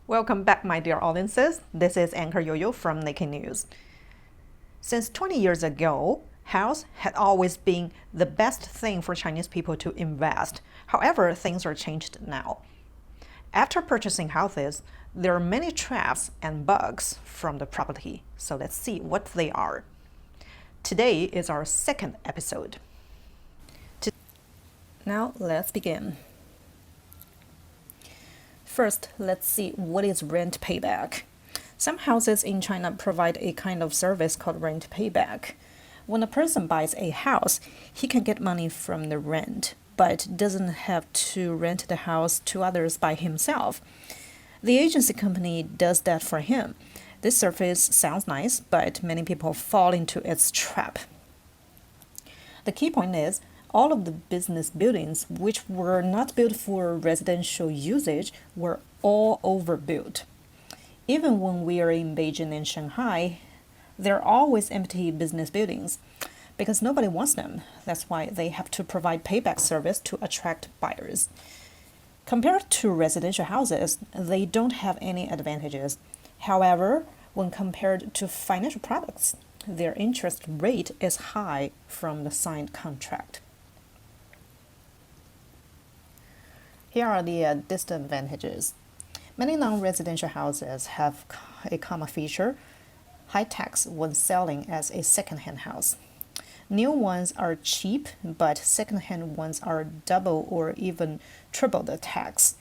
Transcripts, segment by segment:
Welcome back, my dear audiences. This is anchor Yoyo from Naked News. Since 20 years ago, house had always been the best thing for Chinese people to invest. However, things are changed now. After purchasing houses, there are many traps and bugs from the property. So let's see what they are. Today is our second episode. Now let's begin. First, let's see what is rent payback. Some houses in China provide a kind of service called rent payback. When a person buys a house, he can get money from the rent, but doesn't have to rent the house to others by himself. The agency company does that for him. This service sounds nice, but many people fall into its trap. The key point is, all of the business buildings which were not built for residential usage were all overbuilt. Even when we are in Beijing and Shanghai, there are always empty business buildings because nobody wants them. That's why they have to provide payback service to attract buyers. Compared to residential houses, they don't have any advantages. However, when compared to financial products, their interest rate is high from the signed contract. Here are the disadvantages. Many non-residential houses have a common feature: high tax when selling as a second-hand house. New ones are cheap, but second-hand ones are double or even triple the tax.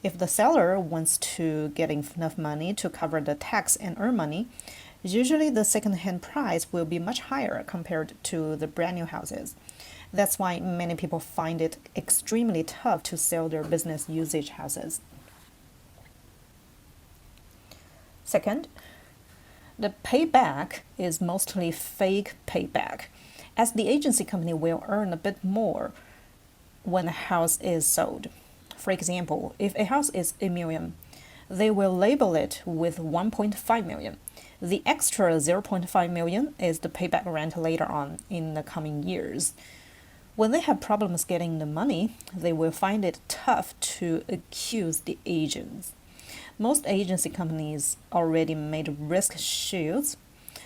If the seller wants to get enough money to cover the tax and earn money, usually the second-hand price will be much higher compared to the brand new houses. That's why many people find it extremely tough to sell their business usage houses. Second, the payback is mostly fake payback, as the agency company will earn a bit more when a house is sold. For example, if a house is $1 million, they will label it with 1.5 million. The extra 0.5 million is the payback rent later on in the coming years. When they have problems getting the money, they will find it tough to accuse the agents. Most agency companies already made risk shields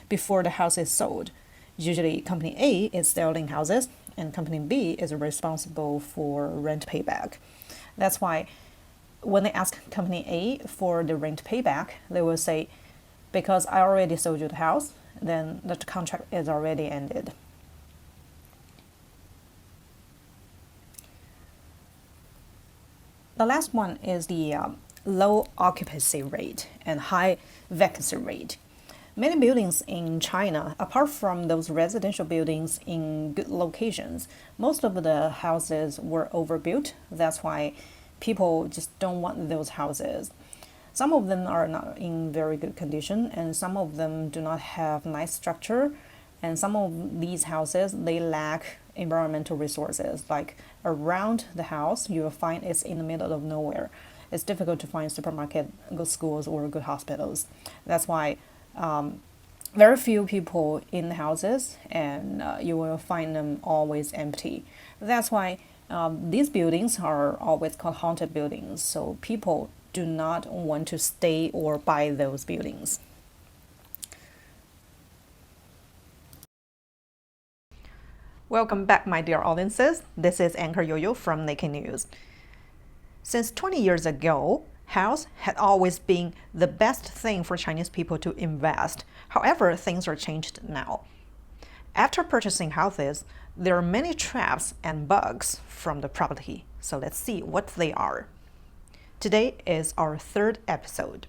before the house is sold. Usually, Company A is selling houses, and Company B is responsible for rent payback. That's why when they ask Company A for the rent payback, they will say, because I already sold you the house, then the contract is already ended. The last one is the low occupancy rate and high vacancy rate. Many buildings in China, apart from those residential buildings in good locations, most of the houses were overbuilt. That's why people just don't want those houses. Some of them are not in very good condition, and some of them do not have nice structure, and some of these houses, they lack environmental resources. Like around the house, you will find it's in the middle of nowhere. It's difficult to find supermarket, good schools, or good hospitals. That's why very few people in the houses, and you will find them always empty. That's why these buildings are always called haunted buildings. So people do not want to stay or buy those buildings. Welcome back, my dear audiences. This is anchor Yoyo from Naked News. Since 20 years ago, house had always been the best thing for Chinese people to invest. However, things are changed now. After purchasing houses, there are many traps and bugs from the property. So let's see what they are. Today is our third episode.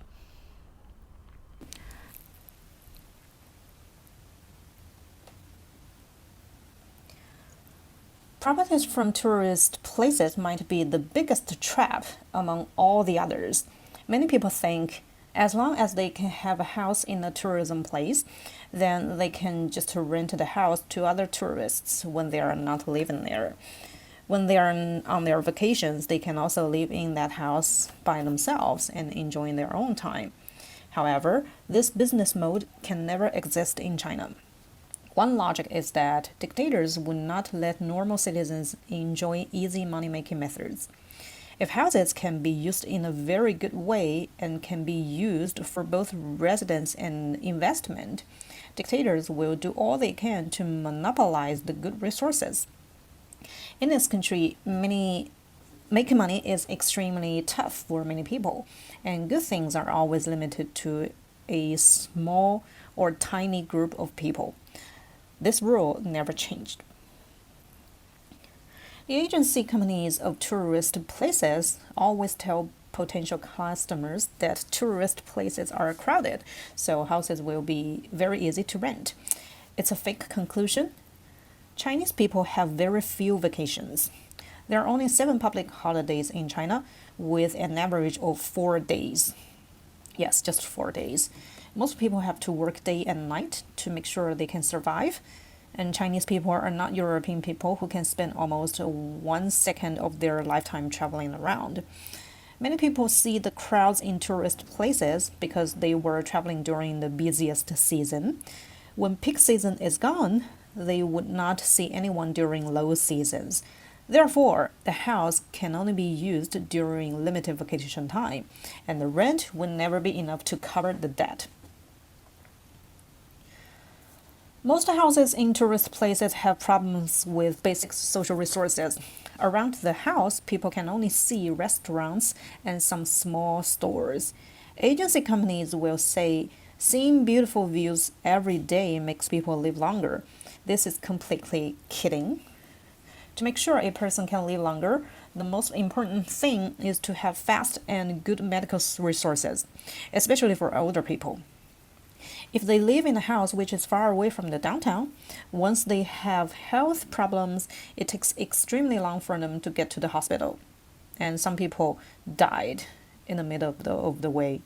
Properties from tourist places might be the biggest trap among all the others. Many people think as long as they can have a house in a tourism place, then they can just rent the house to other tourists when they are not living there. When they are on their vacations, they can also live in that house by themselves and enjoying their own time. However, this business mode can never exist in China. One logic is that dictators would not let normal citizens enjoy easy money-making methods. If houses can be used in a very good way and can be used for both residence and investment, dictators will do all they can to monopolize the good resources. In this country, making money is extremely tough for many people, and good things are always limited to a small or tiny group of people. This rule never changed. The agency companies of tourist places always tell potential customers that tourist places are crowded, so houses will be very easy to rent. It's a fake conclusion. Chinese people have very few vacations. There are only 7 public holidays in China with an average of 4 days. Yes, just 4 days. Most people have to work day and night to make sure they can survive. And Chinese people are not European people who can spend almost 1 second of their lifetime traveling around. Many people see the crowds in tourist places because they were traveling during the busiest season. When peak season is gone, they would not see anyone during low seasons. Therefore, the house can only be used during limited vacation time, and the rent will never be enough to cover the debt. Most houses in tourist places have problems with basic social resources. Around the house, people can only see restaurants and some small stores. Agency companies will say, seeing beautiful views every day makes people live longer. This is completely kidding. To make sure a person can live longer, the most important thing is to have fast and good medical resources, especially for older people. If they live in a house which is far away from the downtown, once they have health problems, it takes extremely long for them to get to the hospital. And some people died in the middle of the way.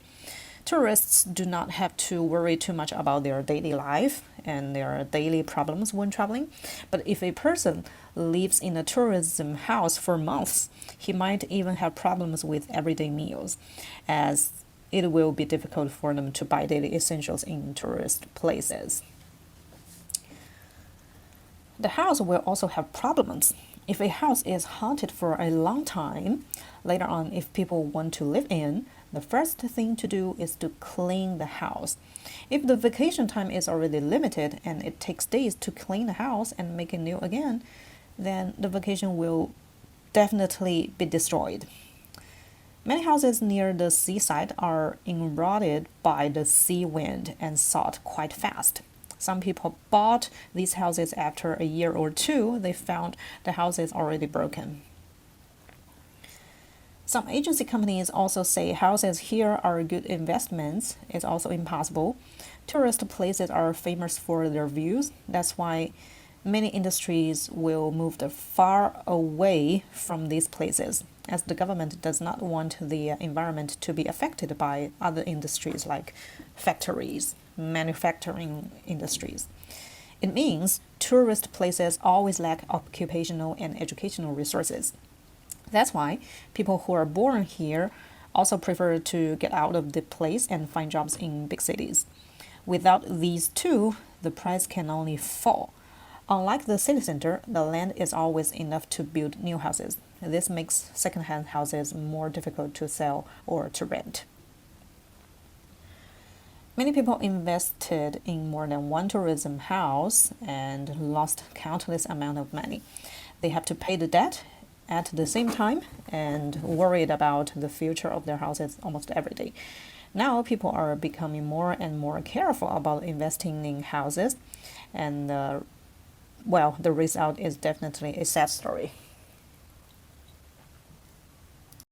Tourists do not have to worry too much about their daily life and their daily problems when traveling. But if a person lives in a tourism house for months, he might even have problems with everyday meals, as it will be difficult for them to buy daily essentials in tourist places. The house will also have problems. If a house is haunted for a long time, later on, if people want to live in, the first thing to do is to clean the house. If the vacation time is already limited and it takes days to clean the house and make it new again, then the vacation will definitely be destroyed. Many houses near the seaside are eroded by the sea wind and salt quite fast. Some people bought these houses after a year or two, they found the houses already broken. Some agency companies also say houses here are good investments. It's also impossible. Tourist places are famous for their views. That's why many industries will move far away from these places, as the government does not want the environment to be affected by other industries like factories, manufacturing industries. It means tourist places always lack occupational and educational resources. That's why people who are born here also prefer to get out of the place and find jobs in big cities. Without these two, the price can only fall. Unlike the city center, the land is always enough to build new houses. This makes second-hand houses more difficult to sell or to rent. Many people invested in more than one tourism house and lost countless amount of money. They have to pay the debt at the same time and worried about the future of their houses almost every day. Now people are becoming more and more careful about investing in houses, and the result is definitely a sad story.